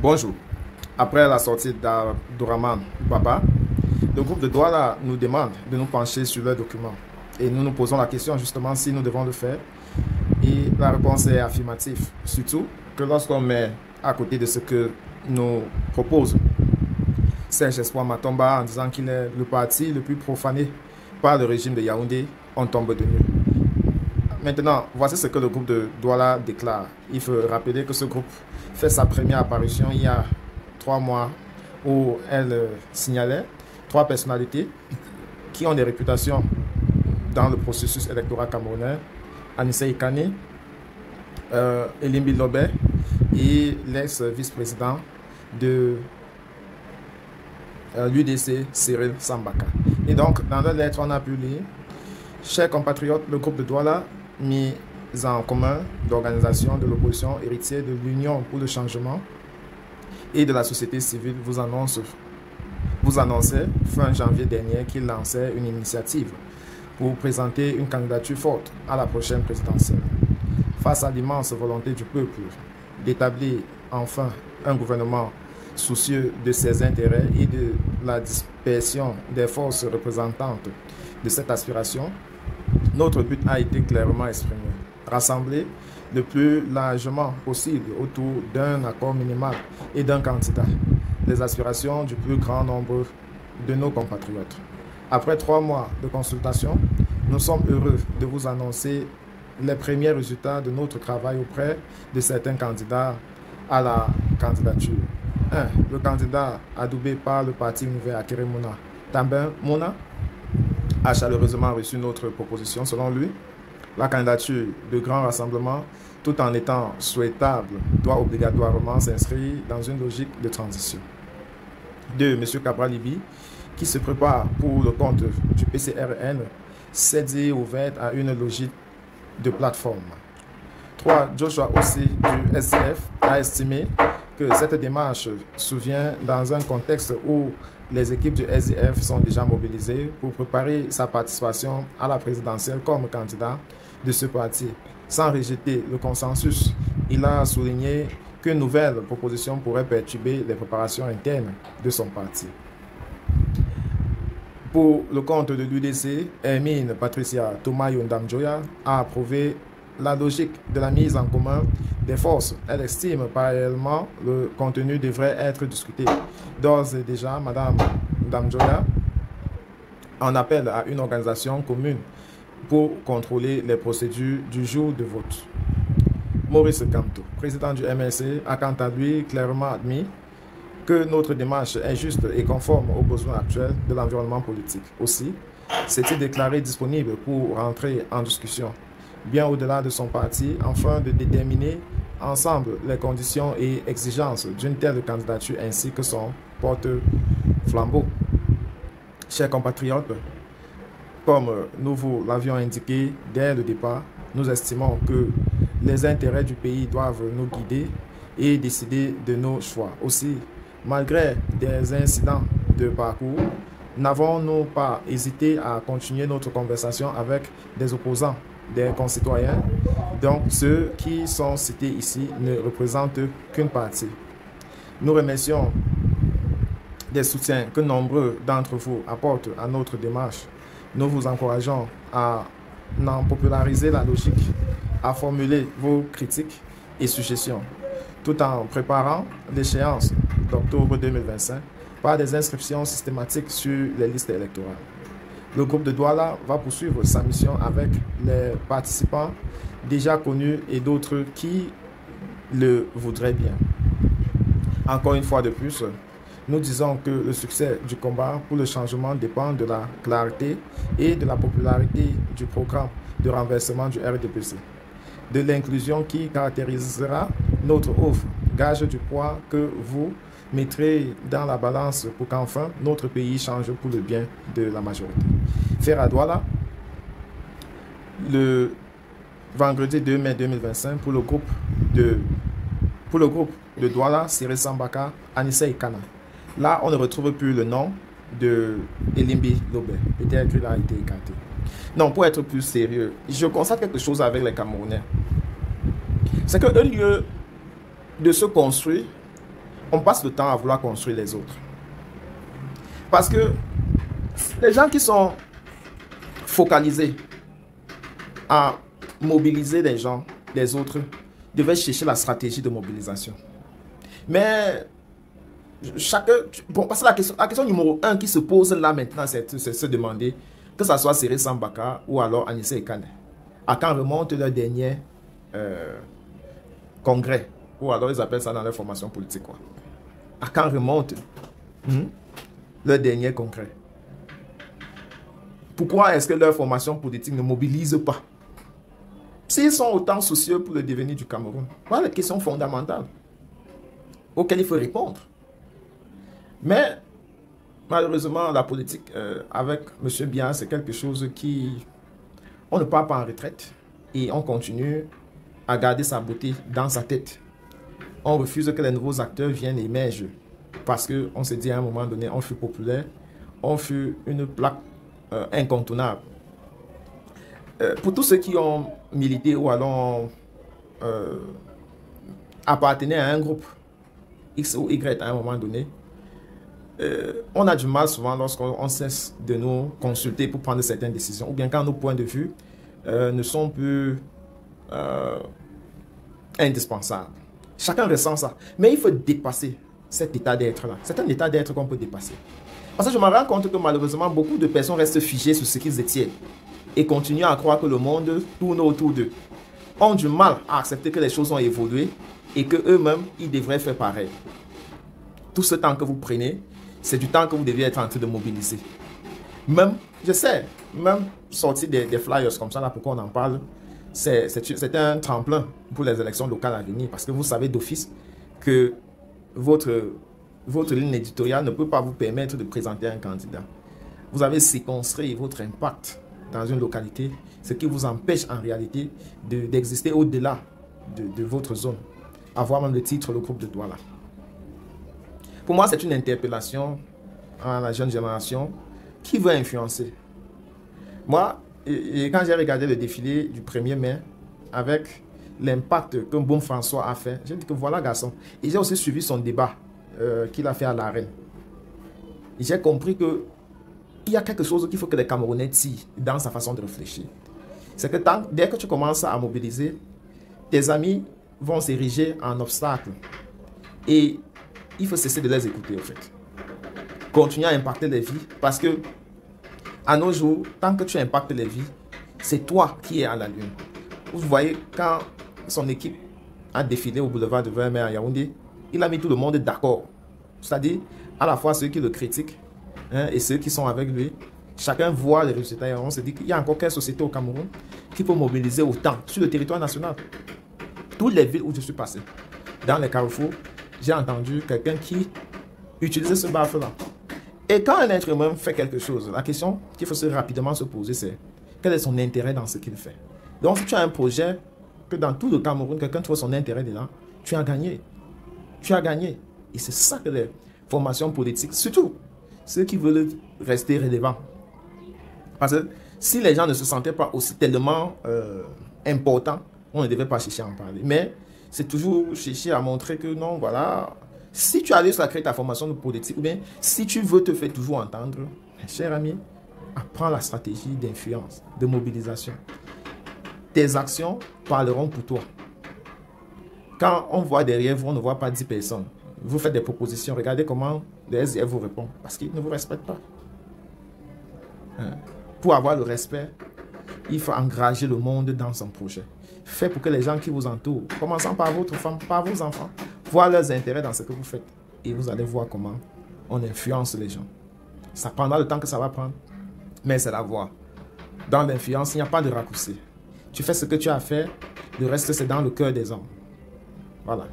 Bonjour. Après la sortie d'Abdourahmane Baba, le groupe de Douala nous demande de nous pencher sur leurs documents. Et nous nous posons la question justement si nous devons le faire. Et la réponse est affirmative. Surtout que lorsqu'on met à côté de ce que nous propose Serge Espoir Matomba en disant qu'il est le parti le plus profané par le régime de Yaoundé, on tombe de nu. Maintenant, voici ce que le groupe de Douala déclare. Il faut rappeler que ce groupe fait sa première apparition il y a 3 mois où elle signalait 3 personnalités qui ont des réputations dans le processus électoral camerounais: Anissa Ikane, Elimbi Lobé et l'ex-vice-président de l'UDC, Cyril Sambaka. Et donc, dans leur lettre, on a pu lire: chers compatriotes, le groupe de Douala, mis en commun d'organisations de l'opposition héritière de l'Union pour le changement et de la société civile, vous annonçait fin janvier dernier qu'il lançait une initiative pour présenter une candidature forte à la prochaine présidentielle. Face à l'immense volonté du peuple d'établir enfin un gouvernement soucieux de ses intérêts et de la dispersion des forces représentantes de cette aspiration, notre but a été clairement exprimé: rassembler le plus largement possible autour d'un accord minimal et d'un candidat les aspirations du plus grand nombre de nos compatriotes. Après 3 mois de consultation, nous sommes heureux de vous annoncer les premiers résultats de notre travail auprès de certains candidats à la candidature. 1. Le candidat adoubé par le parti Univers Akere Mouna, Tambin Mouna, a chaleureusement reçu notre proposition. Selon lui, la candidature de grand rassemblement, tout en étant souhaitable, doit obligatoirement s'inscrire dans une logique de transition. 2. M. Cabral Libi, qui se prépare pour le compte du PCRN, s'est dit ouvert à une logique de plateforme. 3. Joshua aussi du SCF a estimé que cette démarche survient dans un contexte où les équipes du SDF sont déjà mobilisées pour préparer sa participation à la présidentielle comme candidat de ce parti. Sans rejeter le consensus, il a souligné qu'une nouvelle proposition pourrait perturber les préparations internes de son parti. Pour le compte de l'UDC, Hermine Patricia Tomayo Ndamjoya a approuvé la logique de la mise en commun des forces. Elle estime parallèlement le contenu devrait être discuté. D'ores et déjà, Mme Ndamjoya en appelle à une organisation commune pour contrôler les procédures du jour de vote. Maurice Kamto, président du MLC, a quant à lui clairement admis que notre démarche est juste et conforme aux besoins actuels de l'environnement politique. Aussi, s'est-il déclaré disponible pour rentrer en discussion, bien au-delà de son parti, afin de déterminer ensemble les conditions et exigences d'une telle candidature ainsi que son porte-flambeau. Chers compatriotes, comme nous vous l'avions indiqué dès le départ, nous estimons que les intérêts du pays doivent nous guider et décider de nos choix. Aussi, malgré des incidents de parcours, n'avons-nous pas hésité à continuer notre conversation avec des opposants, des concitoyens. Donc, ceux qui sont cités ici ne représentent qu'une partie. Nous remercions des soutiens que nombreux d'entre vous apportent à notre démarche. Nous vous encourageons à en populariser la logique, à formuler vos critiques et suggestions, tout en préparant l'échéance d'octobre 2025 par des inscriptions systématiques sur les listes électorales. Le groupe de Douala va poursuivre sa mission avec les participants déjà connus et d'autres qui le voudraient bien. Encore une fois de plus, nous disons que le succès du combat pour le changement dépend de la clarté et de la popularité du programme de renversement du RDPC, de l'inclusion qui caractérisera notre offre, gage du poids que vous mettrez dans la balance pour qu'enfin notre pays change pour le bien de la majorité. Faire à Douala, le vendredi 2 mai 2025, pour le groupe de Douala, Cyril Sambaka, Anissa Ikane. Là, on ne retrouve plus le nom de Elimbi Lobé. Peut-être qu'il a été écarté. Non, pour être plus sérieux, je constate quelque chose avec les Camerounais. C'est qu'au lieu de se construire, on passe le temps à vouloir construire les autres. Parce que les gens qui sont focalisés à mobiliser les gens, les autres, devaient chercher la stratégie de mobilisation. Mais parce que la question numéro 1 qui se pose là maintenant, c'est se demander, que ce soit Cyril Sambaka ou alors Anissé Ekane, à quand remonte leur dernier congrès, ou alors ils appellent ça dans leur formation politique, quoi. À quand remonte leur dernier congrès? Pourquoi est-ce que leur formation politique ne mobilise pas? S'ils sont autant soucieux pour le devenir du Cameroun, voilà la question fondamentale auxquelles il faut répondre. Mais malheureusement, la politique avec M. Biya, c'est quelque chose qui... On ne part pas en retraite et on continue à garder sa beauté dans sa tête. On refuse que les nouveaux acteurs viennent et émergent parce qu'on se dit à un moment donné, on fut populaire, on fut une plaque incontournable. Pour tous ceux qui ont milité ou alors appartenaient à un groupe X ou Y à un moment donné, on a du mal souvent lorsqu'on cesse de nous consulter pour prendre certaines décisions, ou bien quand nos points de vue ne sont plus indispensables. Chacun ressent ça. Mais il faut dépasser cet état d'être-là. C'est un état d'être qu'on peut dépasser. Parce que je me rends compte que malheureusement, beaucoup de personnes restent figées sur ce qu'ils détiennent et continuent à croire que le monde tourne autour d'eux. Ont du mal à accepter que les choses ont évolué et qu'eux-mêmes, ils devraient faire pareil. Tout ce temps que vous prenez, c'est du temps que vous deviez être en train de mobiliser. Même, je sais, même sortir des flyers comme ça, là, pourquoi on en parle, c'est un tremplin pour les élections locales à venir. Parce que vous savez d'office que votre ligne éditoriale ne peut pas vous permettre de présenter un candidat. Vous avez circonscrit votre impact dans une localité, ce qui vous empêche en réalité d'exister au-delà de votre zone. Avoir même le titre, le groupe de Douala. Pour moi, c'est une interpellation à la jeune génération qui veut influencer. Moi, quand j'ai regardé le défilé du 1er mai avec l'impact que Boum François a fait, j'ai dit que voilà garçon. Et j'ai aussi suivi son débat qu'il a fait à l'arène. Et j'ai compris que il y a quelque chose qu'il faut que les Camerounais tirent dans sa façon de réfléchir. C'est que dès que tu commences à mobiliser, tes amis vont s'ériger en obstacle. Et il faut cesser de les écouter, en fait. Continuer à impacter les vies, parce que à nos jours, tant que tu impactes les vies, c'est toi qui es à la lune. Vous voyez, quand son équipe a défilé au boulevard de Vermeer à Yaoundé, il a mis tout le monde d'accord. C'est-à-dire, à la fois ceux qui le critiquent et ceux qui sont avec lui, chacun voit les résultats et on se dit qu'il y a encore quelle société au Cameroun qui peut mobiliser autant sur le territoire national. Toutes les villes où je suis passé, dans les carrefours, j'ai entendu quelqu'un qui utilisait ce baffe-là. Et quand un être humain fait quelque chose, la question qu'il faut rapidement se poser, c'est quel est son intérêt dans ce qu'il fait. Donc, si tu as un projet, que dans tout le Cameroun, quelqu'un trouve son intérêt dedans, tu as gagné. Tu as gagné. Et c'est ça que les formations politiques, surtout ceux qui veulent rester relevants. Parce que si les gens ne se sentaient pas aussi tellement importants, on ne devait pas chercher à en parler. Mais c'est toujours chercher à montrer que non, voilà, si tu as réussi à créer ta formation de politique, ou bien si tu veux te faire toujours entendre, cher ami, apprends la stratégie d'influence, de mobilisation. Tes actions parleront pour toi. Quand on voit derrière vous, on ne voit pas 10 personnes. Vous faites des propositions, regardez comment le SDF vous répond, parce qu'il ne vous respecte pas. Pour avoir le respect, il faut engager le monde dans son projet. Faites pour que les gens qui vous entourent, commençant par votre femme, par vos enfants, voient leurs intérêts dans ce que vous faites. Et vous allez voir comment on influence les gens. Ça prendra le temps que ça va prendre, mais c'est la voie. Dans l'influence, il n'y a pas de raccourci. Tu fais ce que tu as à faire, le reste c'est dans le cœur des hommes. Voilà.